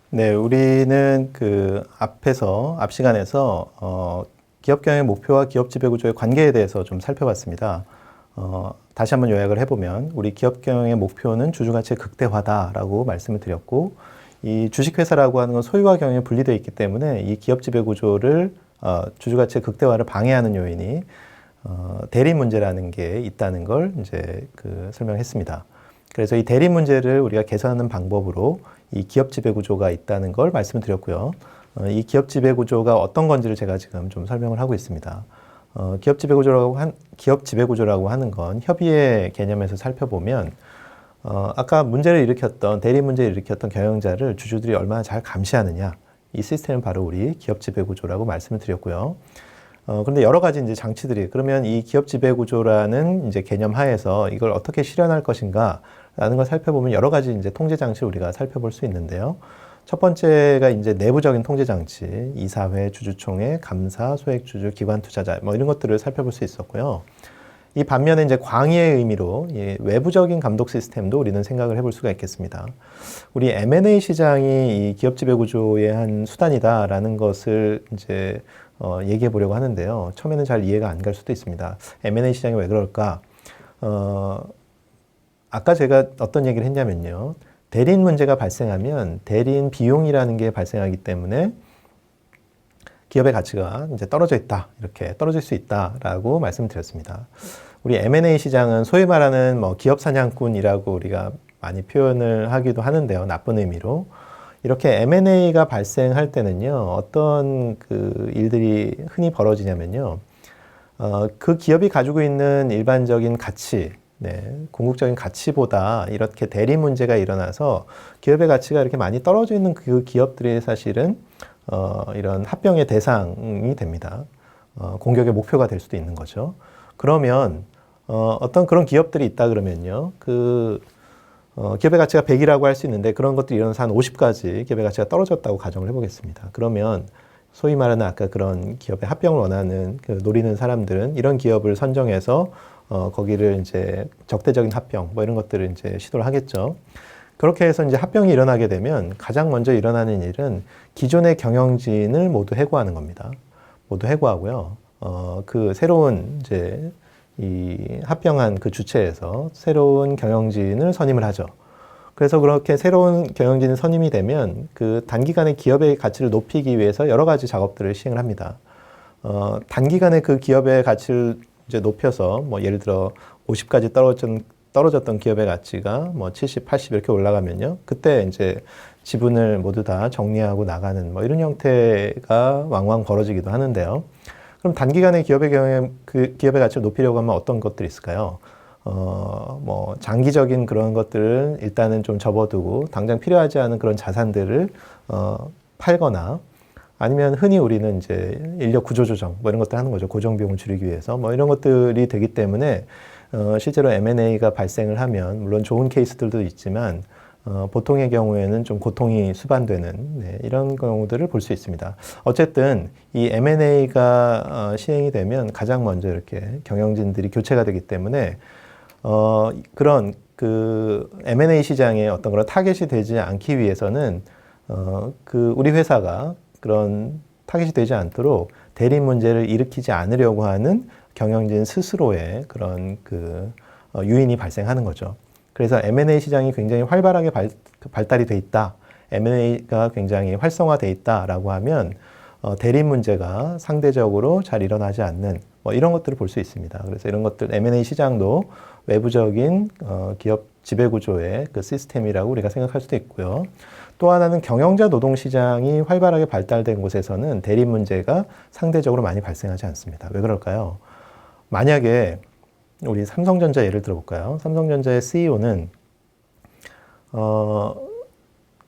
네, 우리는 앞 시간에서 기업 경영의 목표와 기업 지배 구조의 관계에 대해서 좀 살펴봤습니다. 다시 한번 요약을 해보면 우리 기업 경영의 목표는 주주 가치의 극대화다라고 말씀을 드렸고, 이 주식회사라고 하는 건 소유와 경영이 분리되어 있기 때문에 이 기업 지배 구조를 주주 가치의 극대화를 방해하는 요인이 대리 문제라는 게 있다는 걸 이제 설명했습니다. 그래서 이 대리 문제를 우리가 개선하는 방법으로 이 기업 지배 구조가 있다는 걸 말씀을 드렸고요. 이 기업 지배 구조가 어떤 건지를 제가 지금 좀 설명을 하고 있습니다. 기업 지배 구조라고 하는 건 협의의 개념에서 살펴보면 아까 대리 문제를 일으켰던 경영자를 주주들이 얼마나 잘 감시하느냐, 이 시스템은 바로 우리 기업 지배 구조라고 말씀을 드렸고요. 그런데 여러 가지 이제 장치들이, 그러면 이 기업 지배 구조라는 이제 개념 하에서 이걸 어떻게 실현할 것인가 라는 걸 살펴보면 여러 가지 이제 통제 장치를 우리가 살펴볼 수 있는데요. 첫 번째가 이제 내부적인 통제 장치, 이사회, 주주총회, 감사, 소액주주, 기관 투자자, 뭐 이런 것들을 살펴볼 수 있었고요. 이 반면에 이제 광의의 의미로 외부적인 감독 시스템도 우리는 생각을 해볼 수가 있겠습니다. 우리 M&A 시장이 이 기업 지배 구조의 한 수단이다라는 것을 이제 얘기해 보려고 하는데요. 처음에는 잘 이해가 안 갈 수도 있습니다. M&A 시장이 왜 그럴까? 아까 제가 어떤 얘기를 했냐면요. 대리인 문제가 발생하면 대리인 비용이라는 게 발생하기 때문에 기업의 가치가 이제 떨어져 있다, 이렇게 떨어질 수 있다라고 말씀드렸습니다. 우리 M&A 시장은 소위 말하는 기업 사냥꾼이라고 우리가 많이 표현을 하기도 하는데요. 나쁜 의미로. 이렇게 M&A가 발생할 때는요, 어떤 일들이 흔히 벌어지냐면요. 그 기업이 가지고 있는 일반적인 가치, 궁극적인 가치보다 이렇게 대리 문제가 일어나서 기업의 가치가 이렇게 많이 떨어져 있는 그 기업들이 사실은 이런 합병의 대상이 됩니다. 공격의 목표가 될 수도 있는 거죠. 그러면 어떤 그런 기업들이 있다 그러면요. 기업의 가치가 100이라고 할 수 있는데 그런 것들이 일어나서 한 50까지 기업의 가치가 떨어졌다고 가정을 해보겠습니다. 그러면 소위 말하는 아까 그런 기업의 합병을 원하는 노리는 사람들은 이런 기업을 선정해서 거기를 이제 적대적인 합병 이런 것들을 이제 시도를 하겠죠. 그렇게 해서 이제 합병이 일어나게 되면 가장 먼저 일어나는 일은 기존의 경영진을 모두 해고하는 겁니다. 모두 해고하고요. 새로운 이제 이 합병한 그 주체에서 새로운 경영진을 선임을 하죠. 그래서 그렇게 새로운 경영진이 선임이 되면 단기간에 기업의 가치를 높이기 위해서 여러 가지 작업들을 시행을 합니다. 단기간에 그 기업의 가치를 이제 높여서 예를 들어 50까지 떨어졌던 기업의 가치가 70, 80 이렇게 올라가면요. 그때 이제 지분을 모두 다 정리하고 나가는 이런 형태가 왕왕 벌어지기도 하는데요. 그럼 단기간에 기업의 가치를 높이려고 하면 어떤 것들이 있을까요? 장기적인 그런 것들을 일단은 좀 접어두고 당장 필요하지 않은 그런 자산들을 팔거나, 아니면 흔히 우리는 이제 인력 구조 조정 이런 것들 하는 거죠. 고정 비용을 줄이기 위해서 이런 것들이 되기 때문에 실제로 M&A가 발생을 하면 물론 좋은 케이스들도 있지만 보통의 경우에는 좀 고통이 수반되는 이런 경우들을 볼 수 있습니다. 어쨌든 이 M&A가 시행이 되면 가장 먼저 이렇게 경영진들이 교체가 되기 때문에 그런 M&A 시장에 어떤 그런 타겟이 되지 않기 위해서는 우리 회사가 그런 타겟이 되지 않도록 대리 문제를 일으키지 않으려고 하는 경영진 스스로의 그런 유인이 발생하는 거죠. 그래서 M&A 시장이 굉장히 활발하게 발달이 돼 있다, M&A가 굉장히 활성화돼 있다라고 하면 대리 문제가 상대적으로 잘 일어나지 않는 이런 것들을 볼 수 있습니다. 그래서 이런 것들 M&A 시장도 외부적인 기업 지배 구조의 시스템이라고 우리가 생각할 수도 있고요. 또 하나는 경영자 노동 시장이 활발하게 발달된 곳에서는 대리 문제가 상대적으로 많이 발생하지 않습니다. 왜 그럴까요? 만약에 우리 삼성전자 예를 들어볼까요? 삼성전자의 CEO는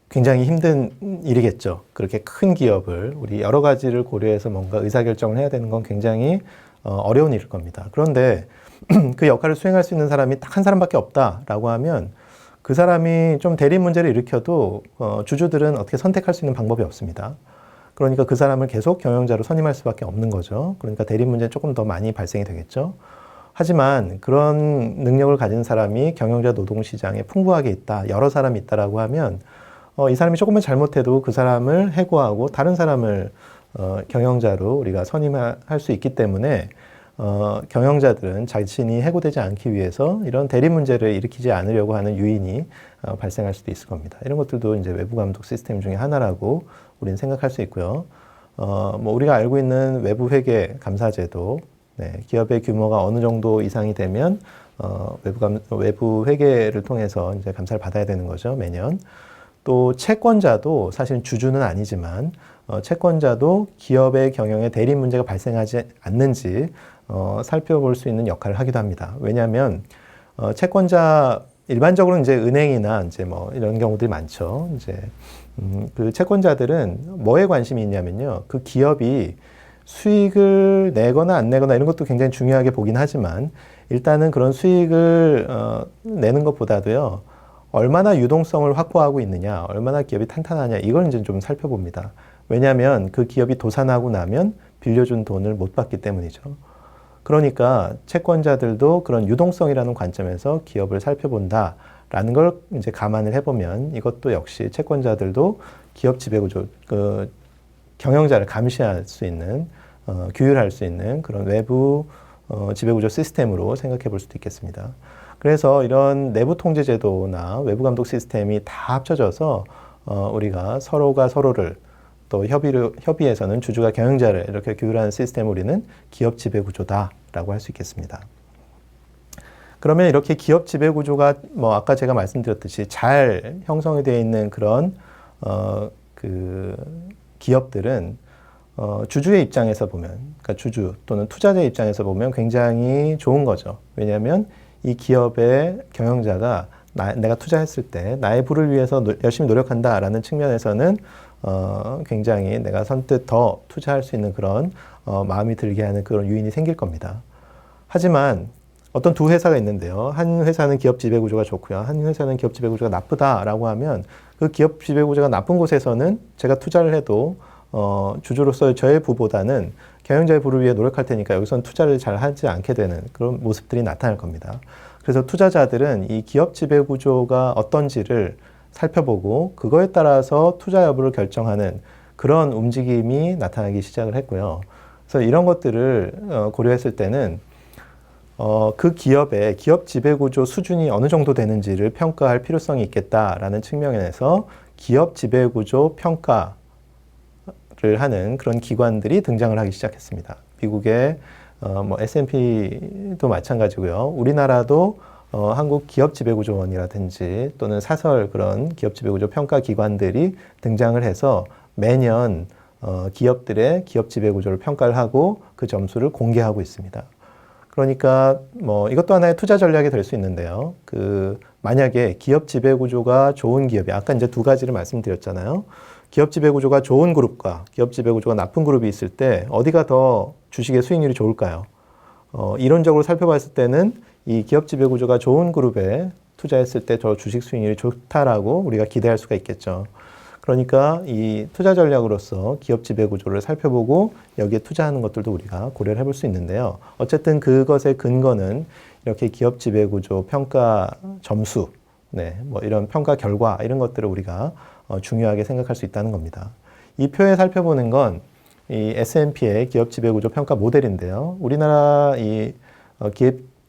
굉장히 힘든 일이겠죠. 그렇게 큰 기업을 우리 여러 가지를 고려해서 뭔가 의사결정을 해야 되는 건 굉장히 어려운 일일 겁니다. 그런데 그 역할을 수행할 수 있는 사람이 딱 한 사람밖에 없다라고 하면 그 사람이 좀 대리 문제를 일으켜도 주주들은 어떻게 선택할 수 있는 방법이 없습니다. 그러니까 그 사람을 계속 경영자로 선임할 수밖에 없는 거죠. 그러니까 대리 문제는 조금 더 많이 발생이 되겠죠. 하지만 그런 능력을 가진 사람이 경영자 노동시장에 풍부하게 있다, 여러 사람이 있다라고 하면 이 사람이 조금만 잘못해도 그 사람을 해고하고 다른 사람을 경영자로 우리가 선임할 수 있기 때문에 경영자들은 자신이 해고되지 않기 위해서 이런 대리 문제를 일으키지 않으려고 하는 유인이 발생할 수도 있을 겁니다. 이런 것들도 이제 외부 감독 시스템 중에 하나라고 우리는 생각할 수 있고요. 뭐 우리가 알고 있는 외부 회계 감사제도, 네, 기업의 규모가 어느 정도 이상이 되면 외부 회계를 통해서 이제 감사를 받아야 되는 거죠, 매년. 또 채권자도 사실은 주주는 아니지만 채권자도 기업의 경영에 대리 문제가 발생하지 않는지 살펴볼 수 있는 역할을 하기도 합니다. 왜냐하면 채권자 일반적으로 이제 은행이나 이제 뭐 이런 경우들이 많죠. 이제 그 채권자들은 뭐에 관심이 있냐면요, 그 기업이 수익을 내거나 안 내거나 이런 것도 굉장히 중요하게 보긴 하지만 일단은 그런 수익을 내는 것보다도요, 얼마나 유동성을 확보하고 있느냐, 얼마나 기업이 탄탄하냐, 이걸 이제 좀 살펴봅니다. 왜냐하면 그 기업이 도산하고 나면 빌려준 돈을 못 받기 때문이죠. 그러니까 채권자들도 그런 유동성이라는 관점에서 기업을 살펴본다라는 걸 이제 감안을 해보면 이것도 역시 채권자들도 기업 지배구조, 그 경영자를 감시할 수 있는, 규율할 수 있는 그런 외부 지배구조 시스템으로 생각해 볼 수도 있겠습니다. 그래서 이런 내부 통제 제도나 외부 감독 시스템이 다 합쳐져서 우리가 서로가 서로를 또 협의에서는 주주가 경영자를 이렇게 규율하는 시스템을 우리는 기업 지배 구조다라고 할 수 있겠습니다. 그러면 이렇게 기업 지배 구조가 뭐 아까 제가 말씀드렸듯이 잘 형성이 되어 있는 그런 그 기업들은 주주의 입장에서 보면, 그러니까 주주 또는 투자자의 입장에서 보면 굉장히 좋은 거죠. 왜냐하면 이 기업의 경영자가 내가 투자했을 때 나의 부를 위해서 열심히 노력한다라는 측면에서는 굉장히 내가 선뜻 더 투자할 수 있는 그런 마음이 들게 하는 그런 요인이 생길 겁니다. 하지만 어떤 두 회사가 있는데요. 한 회사는 기업 지배 구조가 좋고요. 한 회사는 기업 지배 구조가 나쁘다라고 하면 그 기업 지배 구조가 나쁜 곳에서는 제가 투자를 해도 주주로서의 저의 부보다는 경영자의 부를 위해 노력할 테니까 여기서는 투자를 잘 하지 않게 되는 그런 모습들이 나타날 겁니다. 그래서 투자자들은 이 기업 지배 구조가 어떤지를 살펴보고 그거에 따라서 투자 여부를 결정하는 그런 움직임이 나타나기 시작을 했고요. 그래서 이런 것들을 고려했을 때는 그 기업의 기업 지배 구조 수준이 어느 정도 되는지를 평가할 필요성이 있겠다라는 측면에서 기업 지배 구조 평가를 하는 그런 기관들이 등장을 하기 시작했습니다. 미국의 뭐 S&P도 마찬가지고요. 우리나라도 한국 기업지배구조원이라든지 또는 사설 그런 기업지배구조 평가 기관들이 등장을 해서 매년 기업들의 기업지배구조를 평가를 하고 그 점수를 공개하고 있습니다. 그러니까 뭐 이것도 하나의 투자 전략이 될 수 있는데요. 만약에 기업지배구조가 좋은 기업이, 아까 이제 두 가지를 말씀드렸잖아요. 기업지배구조가 좋은 그룹과 기업지배구조가 나쁜 그룹이 있을 때 어디가 더 주식의 수익률이 좋을까요? 이론적으로 살펴봤을 때는 이 기업 지배 구조가 좋은 그룹에 투자했을 때 저 주식 수익률이 좋다라고 우리가 기대할 수가 있겠죠. 그러니까 이 투자 전략으로서 기업 지배 구조를 살펴보고 여기에 투자하는 것들도 우리가 고려를 해볼 수 있는데요. 어쨌든 그것의 근거는 이렇게 기업 지배 구조 평가 점수, 네, 뭐 이런 평가 결과 이런 것들을 우리가 중요하게 생각할 수 있다는 겁니다. 이 표에 살펴보는 건 이 S&P의 기업 지배 구조 평가 모델인데요. 우리나라 이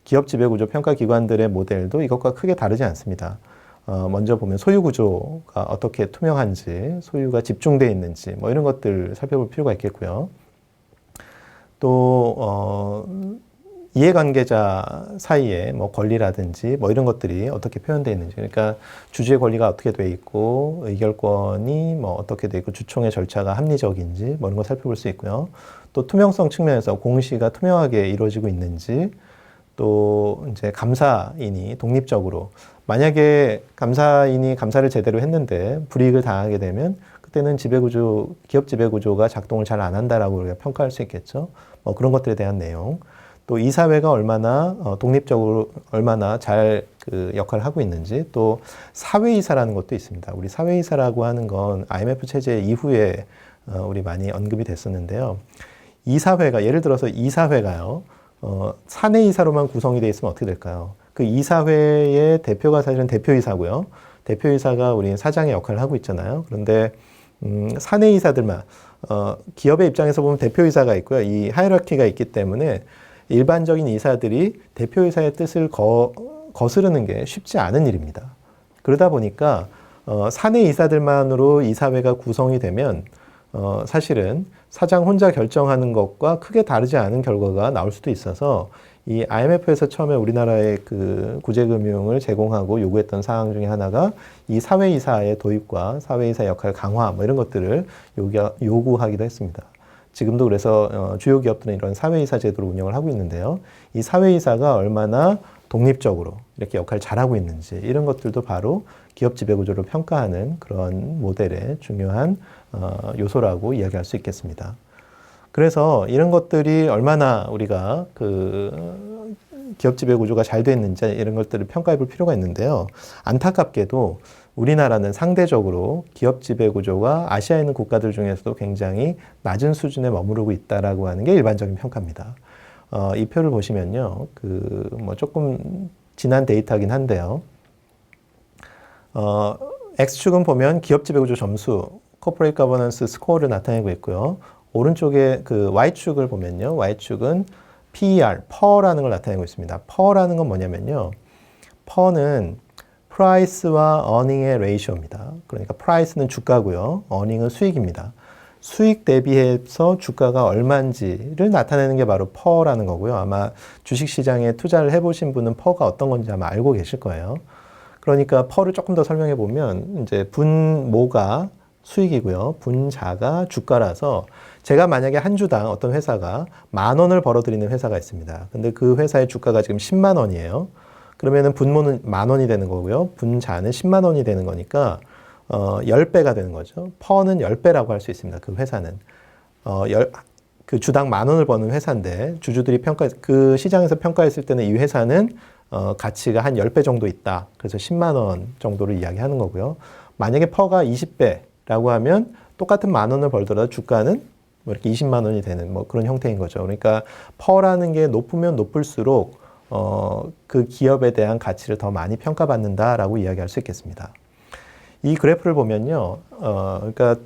기업 지배 구조 평가 기관들의 모델도 이것과 크게 다르지 않습니다. 먼저 보면 소유 구조가 어떻게 투명한지, 소유가 집중되어 있는지, 뭐 이런 것들 살펴볼 필요가 있겠고요. 또 이해관계자 사이에 뭐 권리라든지 뭐 이런 것들이 어떻게 표현되어 있는지, 그러니까 주주의 권리가 어떻게 돼 있고 의결권이 뭐 어떻게 돼 있고 주총의 절차가 합리적인지 뭐 이런 거 살펴볼 수 있고요. 또 투명성 측면에서 공시가 투명하게 이루어지고 있는지, 또 이제 감사인이 독립적으로, 만약에 감사인이 감사를 제대로 했는데 불이익을 당하게 되면 그때는 지배구조, 기업 지배구조가 작동을 잘 안 한다라고 우리가 평가할 수 있겠죠. 뭐 그런 것들에 대한 내용. 또 이사회가 얼마나 독립적으로 얼마나 잘 그 역할을 하고 있는지, 또 사회이사라는 것도 있습니다. 우리 사회이사라고 하는 건 IMF 체제 이후에 우리 많이 언급이 됐었는데요. 이사회가, 예를 들어서 이사회가요, 사내이사로만 구성이 되어 있으면 어떻게 될까요? 그 이사회의 대표가 사실은 대표이사고요. 대표이사가 우리 사장의 역할을 하고 있잖아요. 그런데 사내이사들만 기업의 입장에서 보면 대표이사가 있고요. 이 하이라키가 있기 때문에 일반적인 이사들이 대표이사의 뜻을 거스르는 게 쉽지 않은 일입니다. 그러다 보니까 사내 이사들만으로 이사회가 구성이 되면 사실은 사장 혼자 결정하는 것과 크게 다르지 않은 결과가 나올 수도 있어서 이 IMF에서 처음에 우리나라에 그 구제금융을 제공하고 요구했던 사항 중에 하나가 이 사회이사의 도입과 사회이사 역할 강화 뭐 이런 것들을 요구하기도 했습니다. 지금도 그래서 주요 기업들은 이런 사회이사 제도를 운영을 하고 있는데요. 이 사회이사가 얼마나 독립적으로 이렇게 역할을 잘하고 있는지 이런 것들도 바로 기업 지배구조를 평가하는 그런 모델의 중요한 요소라고 이야기할 수 있겠습니다. 그래서 이런 것들이 얼마나 우리가 그 기업 지배구조가 잘 됐는지 이런 것들을 평가해 볼 필요가 있는데요. 안타깝게도 우리나라는 상대적으로 기업 지배구조가 아시아에 있는 국가들 중에서도 굉장히 낮은 수준에 머무르고 있다라고 하는 게 일반적인 평가입니다. 이 표를 보시면요. 뭐 조금 지난 데이터긴 한데요. X축은 보면 기업 지배구조 점수, Corporate Governance 스코어를 나타내고 있고요. 오른쪽에 그 Y축을 보면요. Y축은 PER, PER라는 걸 나타내고 있습니다. PER라는 건 뭐냐면요. PER는 Price와 Earning의 레이쇼입니다. 그러니까 Price는 주가고요. Earning은 수익입니다. 수익 대비해서 주가가 얼마인지를 나타내는 게 바로 PER라는 거고요. 아마 주식시장에 투자를 해보신 분은 PER가 어떤 건지 아마 알고 계실 거예요. 그러니까 PER를 조금 더 설명해 보면 이제 분모가 수익이고요. 분자가 주가라서 제가 만약에 한 주당 어떤 회사가 10,000원을 벌어들이는 회사가 있습니다. 근데 그 회사의 주가가 지금 10만 원이에요. 그러면은 분모는 10,000원이 되는 거고요. 분자는 10만 원이 되는 거니까 10배가 되는 거죠. 퍼는 10배라고 할 수 있습니다. 그 회사는. 그 주당 10,000원을 버는 회사인데 주주들이 그 시장에서 평가했을 때는 이 회사는 가치가 한 10배 정도 있다. 그래서 10만 원 정도를 이야기하는 거고요. 만약에 퍼가 20배라고 하면 똑같은 10,000원을 벌더라도 주가는 뭐 이렇게 20만 원이 되는 뭐 그런 형태인 거죠. 그러니까 퍼라는 게 높으면 높을수록 그 기업에 대한 가치를 더 많이 평가받는다라고 이야기할 수 있겠습니다. 이 그래프를 보면요, 그러니까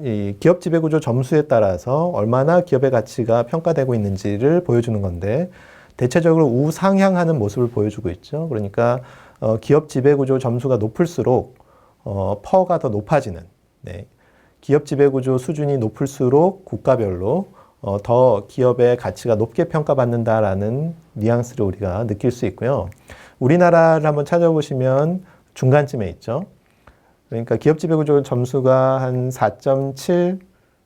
이 기업 지배구조 점수에 따라서 얼마나 기업의 가치가 평가되고 있는지를 보여주는 건데 대체적으로 우상향하는 모습을 보여주고 있죠. 그러니까 기업 지배구조 점수가 높을수록 퍼가 더 높아지는. 네. 기업 지배구조 수준이 높을수록 국가별로 더 기업의 가치가 높게 평가받는다라는 뉘앙스를 우리가 느낄 수 있고요. 우리나라를 한번 찾아보시면 중간쯤에 있죠. 그러니까 기업 지배구조 점수가 한 4.7,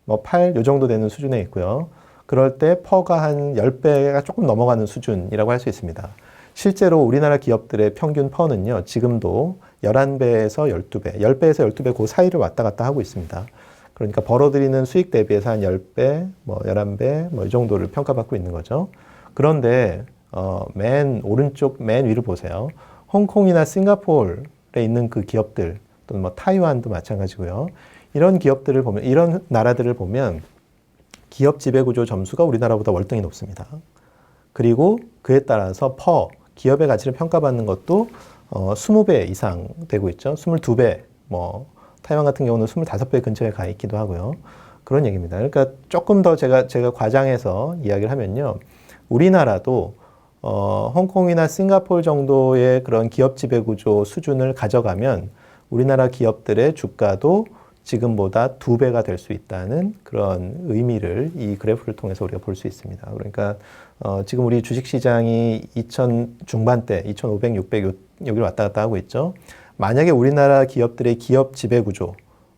뭐 8, 요 정도 되는 수준에 있고요. 그럴 때 퍼가 한 10배가 조금 넘어가는 수준이라고 할 수 있습니다. 실제로 우리나라 기업들의 평균 퍼는요, 지금도 11배에서 12배, 10배에서 12배 그 사이를 왔다 갔다 하고 있습니다. 그러니까 벌어들이는 수익 대비해서 한 10배, 뭐 11배, 뭐 이 정도를 평가받고 있는 거죠. 그런데 맨 오른쪽 맨 위를 보세요. 홍콩이나 싱가포르에 있는 그 기업들 또는 뭐 타이완도 마찬가지고요. 이런 기업들을 보면 이런 나라들을 보면 기업 지배구조 점수가 우리나라보다 월등히 높습니다. 그리고 그에 따라서 기업의 가치를 평가받는 것도 20배 이상 되고 있죠. 22배, 뭐 타이완 같은 경우는 25배 근처에 가 있기도 하고요. 그런 얘기입니다. 그러니까 조금 더 제가 과장해서 이야기를 하면요. 우리나라도 홍콩이나 싱가포르 정도의 그런 기업 지배구조 수준을 가져가면 우리나라 기업들의 주가도 지금보다 2배가 될 수 있다는 그런 의미를 이 그래프를 통해서 우리가 볼 수 있습니다. 그러니까 지금 우리 주식시장이 2000 중반대, 2,500, 600 여기를 왔다 갔다 하고 있죠. 만약에 우리나라 기업들의 기업 지배구조,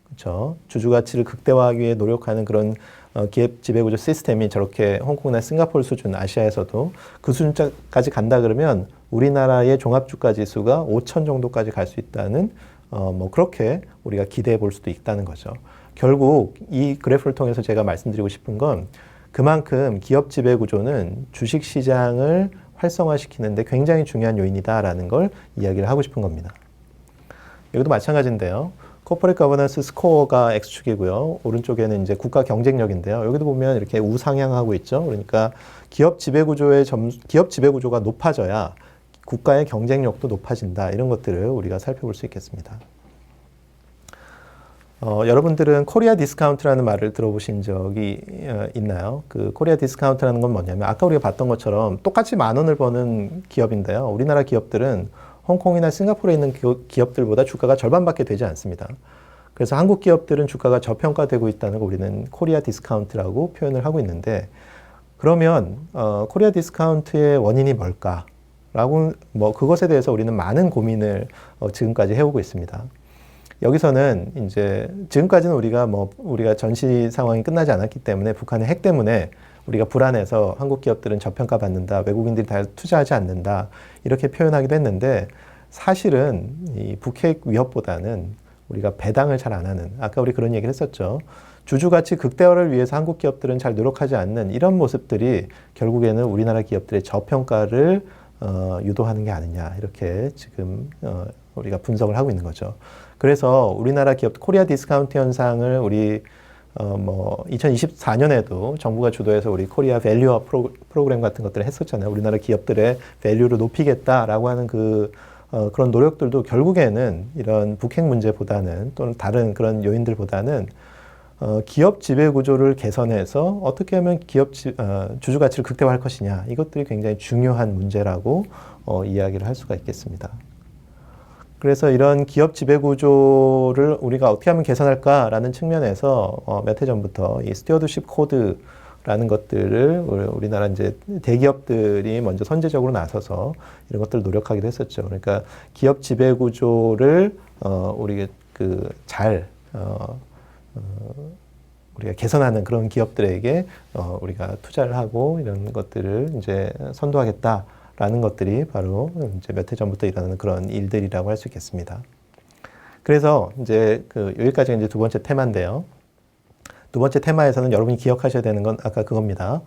그렇죠? 주주가치를 극대화하기 위해 노력하는 그런 기업 지배구조 시스템이 저렇게 홍콩이나 싱가포르 수준, 아시아에서도 그 수준까지 간다 그러면 우리나라의 종합주가지수가 5,000 정도까지 갈 수 있다는 뭐 그렇게 우리가 기대해 볼 수도 있다는 거죠. 결국 이 그래프를 통해서 제가 말씀드리고 싶은 건 그만큼 기업 지배구조는 주식시장을 활성화시키는데 굉장히 중요한 요인이다라는 걸 이야기를 하고 싶은 겁니다. 여기도 마찬가지인데요. 코퍼레이트 거버넌스 스코어가 X축이고요. 오른쪽에는 이제 국가 경쟁력인데요. 여기도 보면 이렇게 우상향하고 있죠. 그러니까 기업 지배구조가 높아져야 국가의 경쟁력도 높아진다. 이런 것들을 우리가 살펴볼 수 있겠습니다. 여러분들은 코리아 디스카운트라는 말을 들어보신 적이 있나요? 그 코리아 디스카운트라는 건 뭐냐면 아까 우리가 봤던 것처럼 똑같이 10,000원을 버는 기업인데요. 우리나라 기업들은 홍콩이나 싱가포르에 있는 기업들보다 주가가 절반밖에 되지 않습니다. 그래서 한국 기업들은 주가가 저평가되고 있다는 걸 우리는 코리아 디스카운트라고 표현을 하고 있는데, 그러면 코리아 디스카운트의 원인이 뭘까라고 그것에 대해서 우리는 많은 고민을 지금까지 해오고 있습니다. 여기서는 이제 지금까지는 우리가 전시 상황이 끝나지 않았기 때문에 북한의 핵 때문에 우리가 불안해서 한국 기업들은 저평가 받는다, 외국인들이 다 투자하지 않는다 이렇게 표현하기도 했는데, 사실은 이 북핵 위협보다는 우리가 배당을 잘 안 하는, 아까 우리 그런 얘기를 했었죠. 주주가치 극대화를 위해서 한국 기업들은 잘 노력하지 않는 이런 모습들이 결국에는 우리나라 기업들의 저평가를 유도하는 게 아니냐, 이렇게 지금 우리가 분석을 하고 있는 거죠. 그래서 우리나라 기업 코리아 디스카운트 현상을 우리 2024년에도 정부가 주도해서 우리 코리아 밸류업 프로그램 같은 것들을 했었잖아요. 우리나라 기업들의 밸류를 높이겠다라고 하는 그런 노력들도 결국에는 이런 북핵 문제보다는, 또는 다른 그런 요인들보다는 기업 지배 구조를 개선해서 어떻게 하면 주주 가치를 극대화할 것이냐, 이것들이 굉장히 중요한 문제라고 이야기를 할 수가 있겠습니다. 그래서 이런 기업 지배 구조를 우리가 어떻게 하면 개선할까라는 측면에서 몇 해 전부터 이 스튜어드십 코드라는 것들을 우리나라 이제 대기업들이 먼저 선제적으로 나서서 이런 것들을 노력하기도 했었죠. 그러니까 기업 지배 구조를 우리가 우리가 개선하는 그런 기업들에게 우리가 투자를 하고 이런 것들을 이제 선도하겠다라는 것들이 바로 이제 몇 해 전부터 일어나는 그런 일들이라고 할 수 있겠습니다. 그래서 이제 여기까지가 이제 두 번째 테마인데요. 두 번째 테마에서는 여러분이 기억하셔야 되는 건 아까 그겁니다.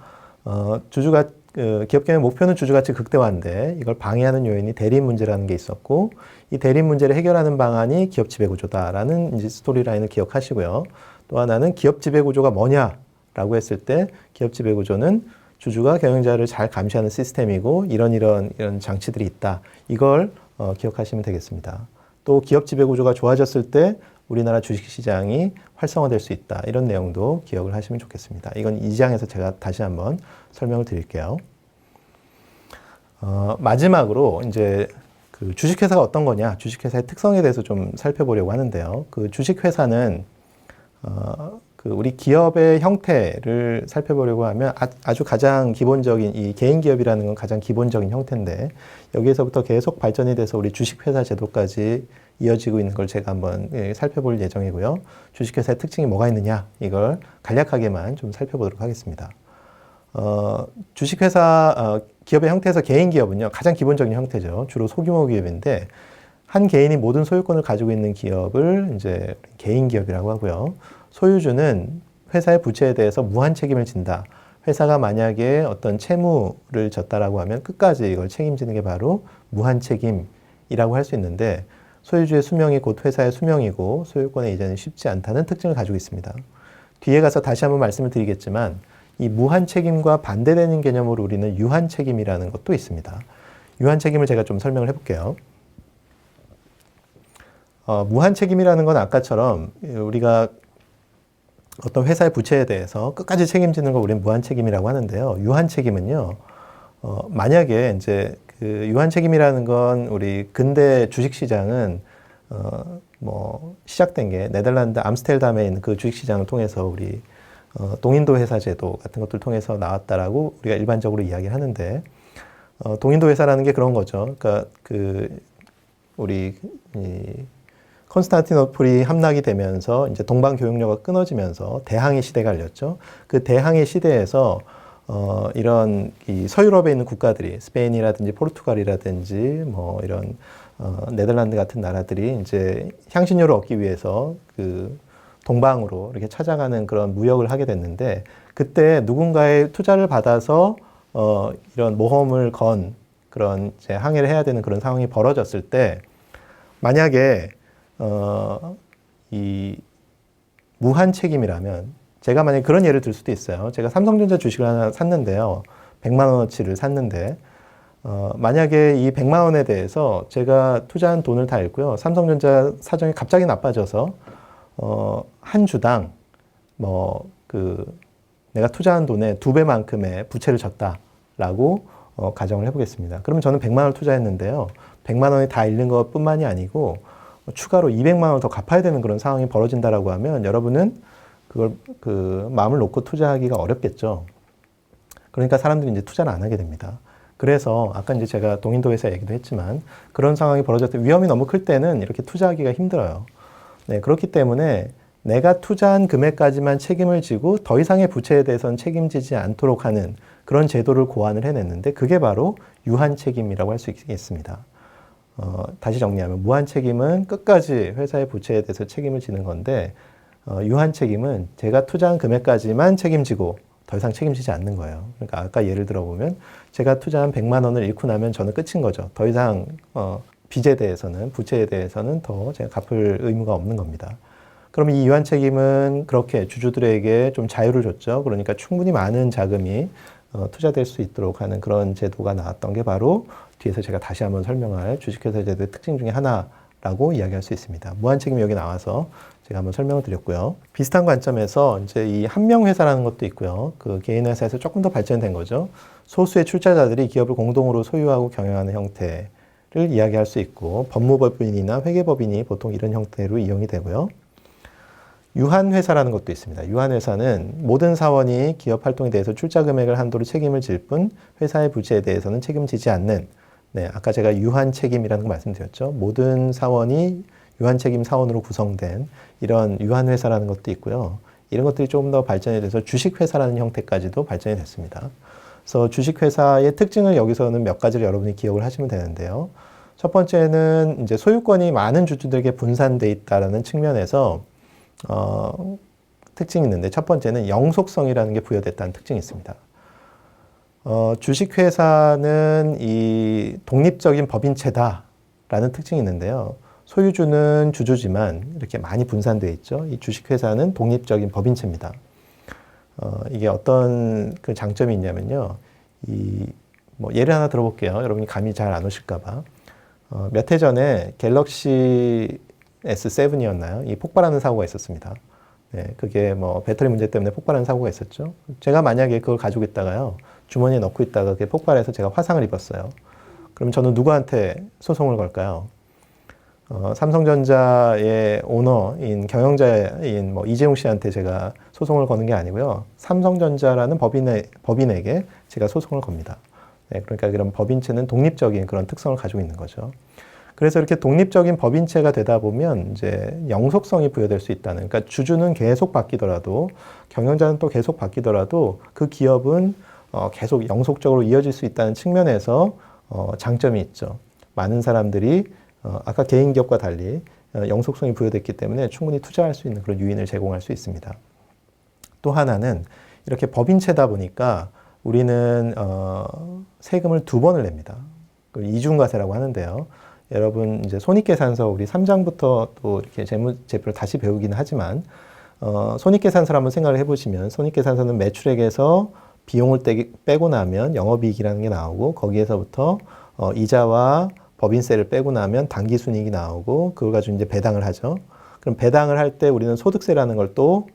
기업 경영 목표는 주주가치 극대화인데 이걸 방해하는 요인이 대리인 문제라는 게 있었고, 이 대리인 문제를 해결하는 방안이 기업 지배 구조다라는 이제 스토리라인을 기억하시고요. 또 하나는 기업 지배 구조가 뭐냐라고 했을 때, 기업 지배 구조는 주주가 경영자를 잘 감시하는 시스템이고 이런 장치들이 있다. 이걸 기억하시면 되겠습니다. 또 기업 지배 구조가 좋아졌을 때 우리나라 주식시장이 활성화될 수 있다. 이런 내용도 기억을 하시면 좋겠습니다. 이건 2장에서 제가 다시 한번 설명을 드릴게요. 마지막으로 이제 그 주식회사가 어떤 거냐, 주식회사의 특성에 대해서 좀 살펴보려고 하는데요. 그 주식회사는 우리 기업의 형태를 살펴보려고 하면 아주 가장 기본적인 이 개인 기업이라는 건 가장 기본적인 형태인데, 여기에서부터 계속 발전이 돼서 우리 주식회사 제도까지 이어지고 있는 걸 제가 한번 살펴볼 예정이고요. 주식회사의 특징이 뭐가 있느냐, 이걸 간략하게만 좀 살펴보도록 하겠습니다. 주식회사 기업의 형태에서 개인 기업은요, 가장 기본적인 형태죠. 주로 소규모 기업인데 한 개인이 모든 소유권을 가지고 있는 기업을 이제 개인 기업이라고 하고요. 소유주는 회사의 부채에 대해서 무한 책임을 진다. 회사가 만약에 어떤 채무를 졌다라고 하면 끝까지 이걸 책임지는 게 바로 무한 책임이라고 할 수 있는데, 소유주의 수명이 곧 회사의 수명이고 소유권의 이전이 쉽지 않다는 특징을 가지고 있습니다. 뒤에 가서 다시 한번 말씀을 드리겠지만, 이 무한 책임과 반대되는 개념으로 우리는 유한 책임이라는 것도 있습니다. 유한 책임을 제가 좀 설명을 해볼게요. 무한 책임이라는 건 아까처럼 우리가 어떤 회사의 부채에 대해서 끝까지 책임지는 걸 우리는 무한 책임이라고 하는데요. 유한 책임은요, 만약에 이제 그 유한 책임이라는 건 우리 근대 주식시장은 시작된 게 네덜란드 암스테르담에 있는 그 주식시장을 통해서 우리 동인도 회사 제도 같은 것들을 통해서 나왔다라고 우리가 일반적으로 이야기를 하는데, 동인도 회사라는 게 그런 거죠. 그러니까 우리 콘스탄티노플이 함락이 되면서 이제 동방 교역로가 끊어지면서 대항해 시대가 열렸죠. 그 대항해 시대에서 이런 이 서유럽에 있는 국가들이 스페인이라든지 포르투갈이라든지 이런 네덜란드 같은 나라들이 이제 향신료를 얻기 위해서 그 동방으로 이렇게 찾아가는 그런 무역을 하게 됐는데, 그때 누군가의 투자를 받아서 이런 모험을 건 그런 이제 항해를 해야 되는 그런 상황이 벌어졌을 때, 만약에 이 무한 책임이라면, 제가 만약에 그런 예를 들 수도 있어요. 제가 삼성전자 주식을 하나 샀는데요. 100만 원어치를 샀는데 만약에 이 100만 원에 대해서 제가 투자한 돈을 다 잃고요. 삼성전자 사정이 갑자기 나빠져서 한 주당 내가 투자한 돈의 2배만큼의 부채를 졌다라고 가정을 해보겠습니다. 그러면 저는 100만 원을 투자했는데요. 100만 원이 다 잃는 것뿐만이 아니고 추가로 200만 원을 더 갚아야 되는 그런 상황이 벌어진다라고 하면 여러분은 그걸 마음을 놓고 투자하기가 어렵겠죠. 그러니까 사람들이 이제 투자를 안 하게 됩니다. 그래서 아까 이제 제가 동인도에서 얘기도 했지만 그런 상황이 벌어졌을 때 위험이 너무 클 때는 이렇게 투자하기가 힘들어요. 네, 그렇기 때문에 내가 투자한 금액까지만 책임을 지고 더 이상의 부채에 대해서는 책임지지 않도록 하는 그런 제도를 고안을 해냈는데 그게 바로 유한 책임이라고 할 수 있겠습니다. 다시 정리하면 무한 책임은 끝까지 회사의 부채에 대해서 책임을 지는 건데 유한 책임은 제가 투자한 금액까지만 책임지고 더 이상 책임지지 않는 거예요. 그러니까 아까 예를 들어보면 제가 투자한 100만 원을 잃고 나면 저는 끝인 거죠. 더 이상 빚에 대해서는 부채에 대해서는 더 제가 갚을 의무가 없는 겁니다. 그럼 이 유한 책임은 그렇게 주주들에게 좀 자유를 줬죠. 그러니까 충분히 많은 자금이 투자될 수 있도록 하는 그런 제도가 나왔던 게 바로 뒤에서 제가 다시 한번 설명할 주식회사 제도의 특징 중에 하나라고 이야기할 수 있습니다. 무한 책임이 여기 나와서 제가 한번 설명을 드렸고요. 비슷한 관점에서 이제 이 한명 회사라는 것도 있고요. 그 개인 회사에서 조금 더 발전된 거죠. 소수의 출자자들이 기업을 공동으로 소유하고 경영하는 형태를 이야기할 수 있고 법무법인이나 회계법인이 보통 이런 형태로 이용이 되고요. 유한회사라는 것도 있습니다. 유한회사는 모든 사원이 기업 활동에 대해서 출자 금액을 한도로 책임을 질 뿐 회사의 부채에 대해서는 책임지지 않는 아까 제가 유한 책임이라는 거 말씀드렸죠. 모든 사원이 유한 책임 사원으로 구성된 이런 유한회사라는 것도 있고요. 이런 것들이 조금 더 발전이 돼서 주식회사라는 형태까지도 발전이 됐습니다. 그래서 주식회사의 특징을 여기서는 몇 가지를 여러분이 기억을 하시면 되는데요. 첫 번째는 이제 소유권이 많은 주주들에게 분산돼 있다는 측면에서 특징이 있는데 첫 번째는 영속성이라는 게 부여됐다는 특징이 있습니다. 주식회사는 이 독립적인 법인체다라는 특징이 있는데요. 소유주는 주주지만 이렇게 많이 분산되어 있죠. 이 주식회사는 독립적인 법인체입니다. 이게 어떤 그 장점이 있냐면요. 예를 하나 들어볼게요. 여러분이 감이 잘 안 오실까봐. 몇 해 전에 갤럭시 S7이었나요? 이 폭발하는 사고가 있었습니다. 네, 그게 배터리 문제 때문에 폭발하는 사고가 있었죠. 제가 만약에 그걸 가지고 있다가요. 주머니에 넣고 있다가 그게 폭발해서 제가 화상을 입었어요. 그럼 저는 누구한테 소송을 걸까요? 삼성전자의 오너인 경영자인 이재용 씨한테 제가 소송을 거는 게 아니고요. 삼성전자라는 법인에게 제가 소송을 겁니다. 네, 그러니까 그런 법인체는 독립적인 그런 특성을 가지고 있는 거죠. 그래서 이렇게 독립적인 법인체가 되다 보면 이제 영속성이 부여될 수 있다는, 그러니까 주주는 계속 바뀌더라도 경영자는 또 계속 바뀌더라도 그 기업은 계속 영속적으로 이어질 수 있다는 측면에서 장점이 있죠. 많은 사람들이 아까 개인 기업과 달리 영속성이 부여됐기 때문에 충분히 투자할 수 있는 그런 유인을 제공할 수 있습니다. 또 하나는 이렇게 법인체다 보니까 우리는 세금을 2번을 냅니다. 이중과세라고 하는데요. 여러분 이제 손익계산서 우리 3장부터 또 이렇게 재무제표를 다시 배우기는 하지만 손익계산서를 한번 생각을 해보시면 손익계산서는 매출액에서 비용을 빼고 나면 영업이익이라는 게 나오고 거기에서부터 이자와 법인세를 빼고 나면 당기순이익이 나오고 그걸 가지고 이제 배당을 하죠. 그럼 배당을 할 때 우리는 소득세라는 걸 또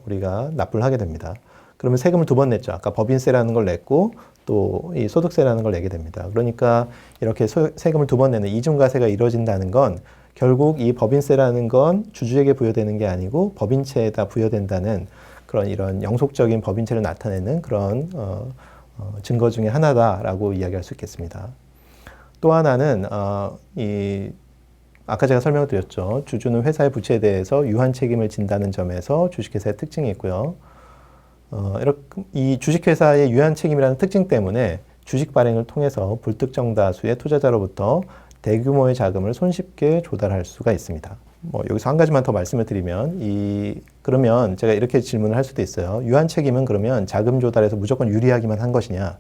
우리가 납부를 하게 됩니다. 그러면 세금을 2번 냈죠. 아까 법인세라는 걸 냈고 또 이 소득세라는 걸 내게 됩니다. 그러니까 이렇게 세금을 2번 내는 이중과세가 이루어진다는 건 결국 이 법인세라는 건 주주에게 부여되는 게 아니고 법인체에다 부여된다는 그런 이런 영속적인 법인체를 나타내는 그런 증거 중에 하나다라고 이야기할 수 있겠습니다. 또 하나는 아까 제가 설명을 드렸죠. 주주는 회사의 부채에 대해서 유한 책임을 진다는 점에서 주식회사의 특징이 있고요. 이 주식회사의 유한 책임이라는 특징 때문에 주식 발행을 통해서 불특정 다수의 투자자로부터 대규모의 자금을 손쉽게 조달할 수가 있습니다. 여기서 한 가지만 더 말씀을 드리면 그러면 제가 이렇게 질문을 할 수도 있어요. 유한 책임은 그러면 자금 조달에서 무조건 유리하기만 한 것이냐?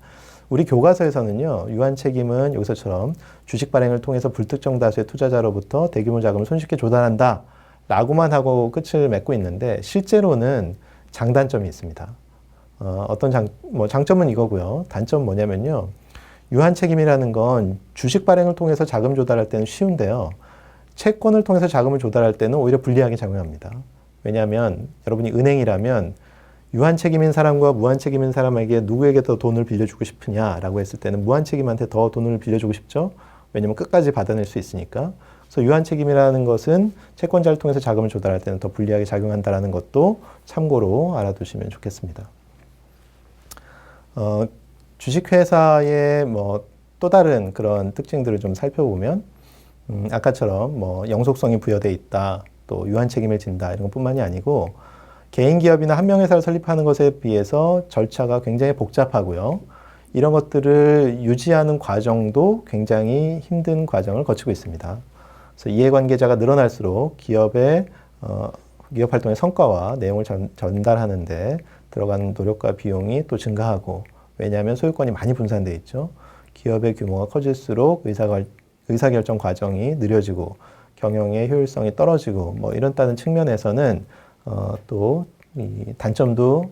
우리 교과서에서는요, 유한 책임은 여기서처럼 주식 발행을 통해서 불특정 다수의 투자자로부터 대규모 자금을 손쉽게 조달한다 라고만 하고 끝을 맺고 있는데 실제로는 장단점이 있습니다. 장점은 이거고요. 단점은 뭐냐면요. 유한 책임이라는 건 주식 발행을 통해서 자금 조달할 때는 쉬운데요. 채권을 통해서 자금을 조달할 때는 오히려 불리하게 작용합니다. 왜냐하면 여러분이 은행이라면 유한 책임인 사람과 무한 책임인 사람에게 누구에게 더 돈을 빌려주고 싶으냐라고 했을 때는 무한 책임한테 더 돈을 빌려주고 싶죠. 왜냐하면 끝까지 받아낼 수 있으니까. 그래서 유한 책임이라는 것은 채권자를 통해서 자금을 조달할 때는 더 불리하게 작용한다는 것도 참고로 알아두시면 좋겠습니다. 주식회사의 또 다른 그런 특징들을 좀 살펴보면 아까처럼 영속성이 부여돼 있다, 또 유한 책임을 진다 이런 것뿐만이 아니고 개인 기업이나 한명 회사를 설립하는 것에 비해서 절차가 굉장히 복잡하고요. 이런 것들을 유지하는 과정도 굉장히 힘든 과정을 거치고 있습니다. 그래서 이해관계자가 늘어날수록 기업 활동의 성과와 내용을 전달하는데 들어가는 노력과 비용이 또 증가하고, 왜냐하면 소유권이 많이 분산되어 있죠. 기업의 규모가 커질수록 의사결정 과정이 느려지고 경영의 효율성이 떨어지고 이런다는 측면에서는 또 이 단점도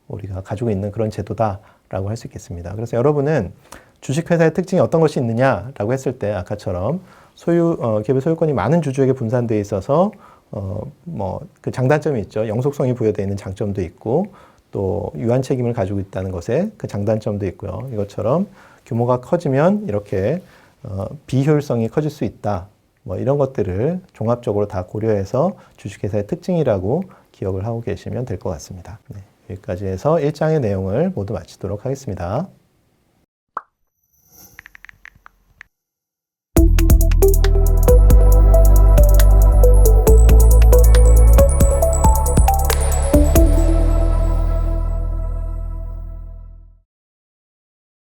우리가 가지고 있는 그런 제도다라고 할 수 있겠습니다. 그래서 여러분은 주식회사의 특징이 어떤 것이 있느냐라고 했을 때 아까처럼 기업의 소유권이 많은 주주에게 분산되어 있어서 그 장단점이 있죠. 영속성이 부여되어 있는 장점도 있고 또 유한 책임을 가지고 있다는 것에 그 장단점도 있고요. 이것처럼 규모가 커지면 이렇게 비효율성이 커질 수 있다. 이런 것들을 종합적으로 다 고려해서 주식회사의 특징이라고 기억을 하고 계시면 될 것 같습니다. 네, 여기까지 해서 1장의 내용을 모두 마치도록 하겠습니다.